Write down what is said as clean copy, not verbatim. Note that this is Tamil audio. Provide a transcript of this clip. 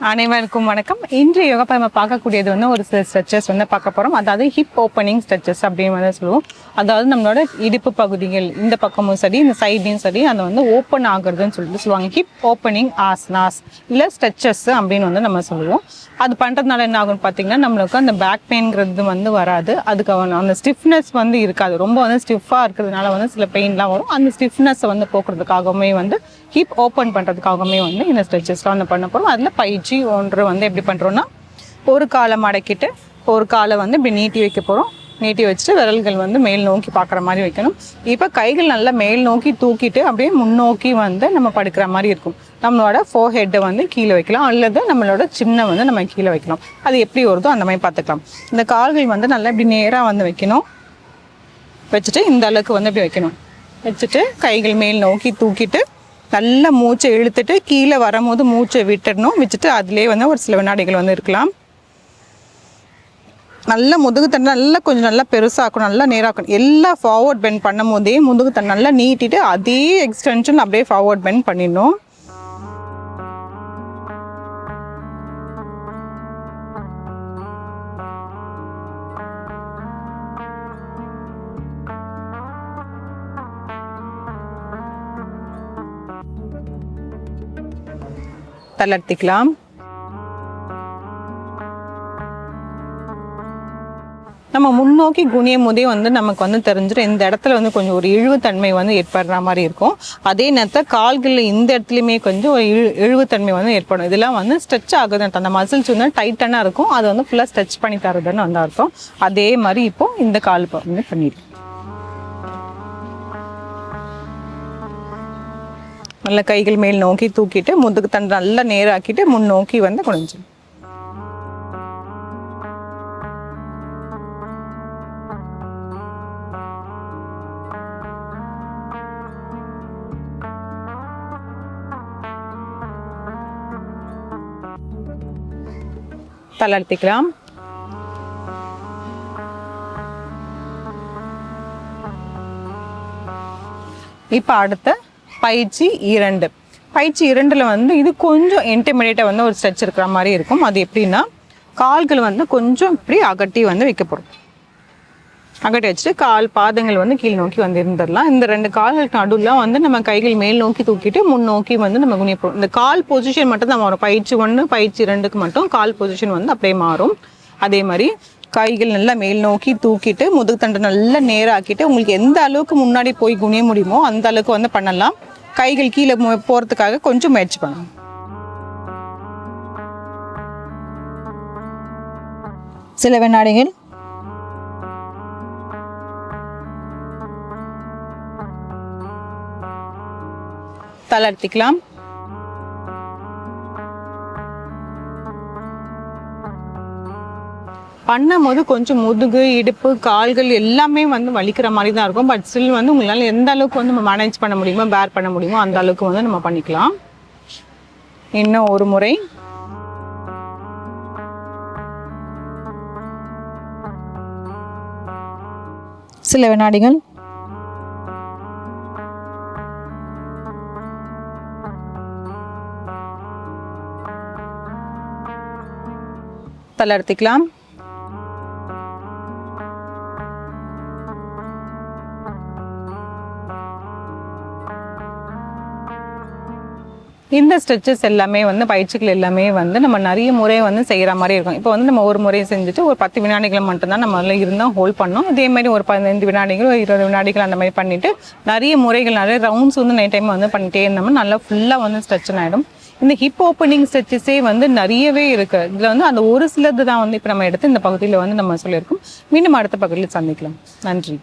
அனைவருக்கும் வணக்கம். இன்று யோகா நம்ம பார்க்கக்கூடியது ஒரு சில ஸ்ட்ரெச்சஸ் பார்க்க போகிறோம். அதாவது ஹிப் ஓப்பனிங் ஸ்ட்ரெச்சஸ் அப்படின்னு சொல்லுவோம். அதாவது நம்மளோட இடுப்பு பகுதிகள் இந்த பக்கமும் சரி இந்த சைட்லையும் சரி அதை ஓப்பன் ஆகுறதுன்னு சொல்லுவாங்க. ஹிப் ஓப்பனிங் ஆசனாஸ் இல்லை ஸ்ட்ரெச்சஸ் அப்படின்னு நம்ம சொல்லுவோம். அது பண்ணுறதுனால என்ன ஆகும்னு பார்த்தீங்கன்னா நம்மளுக்கு அந்த பேக் பெயின்ங்கிறது வராது. அதுக்கு அந்த ஸ்டிஃப்னஸ் இருக்காது. ரொம்ப ஸ்டிஃபாக இருக்கிறதுனால சில பெயின்லாம் வரும். அந்த ஸ்டிஃப்னஸை போக்குறதுக்காகவுமே ஹிப் ஓப்பன் பண்ணுறதுக்காகவுமே இந்த ஸ்ட்ரெச்சஸ்லாம் பண்ண போகிறோம். அதில் பயிற்சி ஒன்று எப்படி பண்ணுறோன்னா, ஒரு காலை மடக்கிட்டு ஒரு காலை இப்படி நீட்டி வைக்க போகிறோம். நீட்டி வச்சுட்டு விரல்கள் மேல் நோக்கி பார்க்குற மாதிரி வைக்கணும். இப்போ கைகள் நல்லா மேல் நோக்கி தூக்கிட்டு அப்படியே முன்னோக்கி நம்ம படுக்கிற மாதிரி இருக்கும். நம்மளோட ஃபோர்ஹெட்டை கீழே வைக்கலாம், அல்லது நம்மளோட சின்ன நம்ம கீழே வைக்கலாம். அது எப்படி வருதோ அந்த மாதிரி பார்த்துக்கலாம். இந்த கால்கள் நல்லா இப்படி நேராக வைக்கணும். வச்சுட்டு இந்த அளவுக்கு இப்படி வைக்கணும். வச்சுட்டு கைகள் மேல் நோக்கி தூக்கிட்டு நல்லா மூச்சை இழுத்துட்டு கீழே வரும்போது மூச்சை விட்டுடணும். வச்சுட்டு அதுலேயே ஒரு சில வினாடிகள் இருக்கலாம். நல்லா முதுகு தண்டை நல்லா கொஞ்சம் நல்லா பெருசாக்கணும், நல்லா நேராக்கணும். எல்லாம் ஃபார்வர்ட் பெண்ட் பண்ணும் போதே முதுகு தண்டை நல்லா நீட்டிட்டு அதே எக்ஸ்டென்ஷன் அப்படியே ஃபார்வர்ட் பெண்ட் பண்ணிடணும். தளர்த்திக்கலாம். நம்ம முன்னோக்கி குனியும் போதே நமக்கு தெரிஞ்சிடும் இந்த இடத்துல கொஞ்சம் ஒரு இழிவுத்தன்மை ஏற்படுற மாதிரி இருக்கும். அதே நேரத்தில் கால்களில் இந்த இடத்துலையுமே கொஞ்சம் ஒரு இழிவுத்தன்மை ஏற்படும். இதெல்லாம் ஸ்ட்ரெச் ஆகுது. அந்த மசில்ஸ் டைட்டாக இருக்கும். அது ஃபுல்லாக ஸ்ட்ரெச் பண்ணி தருதுன்னு அர்த்தம். அதே மாதிரி இப்போ இந்த கால் பண்ணிடுறோம். நல்ல கைகள் மேல் நோக்கி தூக்கிட்டு முதுகு தண்டை நல்லா நேராக்கிட்டு முன்னோக்கி குனிஞ்சு தளர்த்திக்கலாம். இப்போ அடுத்த பயிற்சி 2. பயிற்சி 2ல் இது கொஞ்சம் இன்டர்மீடியேட்டாக ஒரு ஸ்ட்ரெச் இருக்கிற மாதிரி இருக்கும். அது எப்படின்னா, கால்கள் கொஞ்சம் இப்படி அகட்டி வைக்க போகிறோம். அகட்டி வச்சுட்டு கால் பாதங்கள் கீழ் நோக்கி இருந்துடலாம். இந்த 2 கால்களுக்கு நடுவில் நம்ம கைகள் மேல் நோக்கி தூக்கிட்டு முன்னோக்கி நம்ம குனிய போகிறோம். இந்த கால் பொசிஷன் மட்டும் தான் மாறும். பயிற்சி 1 பயிற்சி 2க்கு மட்டும் கால் பொசிஷன் அப்படியே மாறும். அதே மாதிரி கைகள் நல்லா மேல் நோக்கி தூக்கிட்டு முதுகு தண்டை நல்லா நேராக்கிட்டு உங்களுக்கு எந்த அளவுக்கு முன்னாடி போய் குனிய முடியுமோ அந்த அளவுக்கு பண்ணலாம். கைகள் கீழே போகிறதுக்காக கொஞ்சம் முயற்சி பண்ணணும். சில வினாடிகள் தளர்த்திக்கலாம். பண்ணும்போது கொஞ்சம் முதுகு இடுப்பு கால்கள் எல்லாமே வலிக்கிற மாதிரி தான் இருக்கும். பட் ஸ்டில் உங்களால் எந்த அளவுக்கு மேனேஜ் பண்ண முடியுமோ பேர் பண்ண முடியுமோ அந்த அளவுக்கு நம்ம பண்ணிக்கலாம். இன்னும் ஒரு முறை. சில வினாடிகள். தளர்த்திக்கலாம். இந்த ஸ்ட்ரெச்சஸ் எல்லாமே பயிற்சிகள் எல்லாமே நம்ம நிறைய முறை செய்கிற மாதிரி இருக்கும். இப்போ நம்ம ஒரு முறை செஞ்சுட்டு ஒரு 10 வினாடிகள் மட்டும்தான் நம்ம அதில் இருந்தால் ஹோல்ட் பண்ணோம். இதே மாதிரி ஒரு 15 வினாடிகள் 20 வினாடிகள் அந்த மாதிரி பண்ணிவிட்டு நிறைய முறைகள் நிறைய ரவுண்ட்ஸ் நைட் டைம் பண்ணிகிட்டே இருந்தோம்னா நல்லா ஃபுல்லாக ஸ்ட்ரெச்சன் ஆகிடும். இந்த ஹிப் ஓப்பனிங் ஸ்ட்ரெச்சஸே நிறையவே இருக்குது. இதில் அந்த ஒரு சிலது தான் இப்போ நம்ம எடுத்து இந்த பகுதியில் நம்ம சொல்லியிருக்கோம். மீண்டும் அடுத்த பகுதியில் சந்திக்கலாம். நன்றி.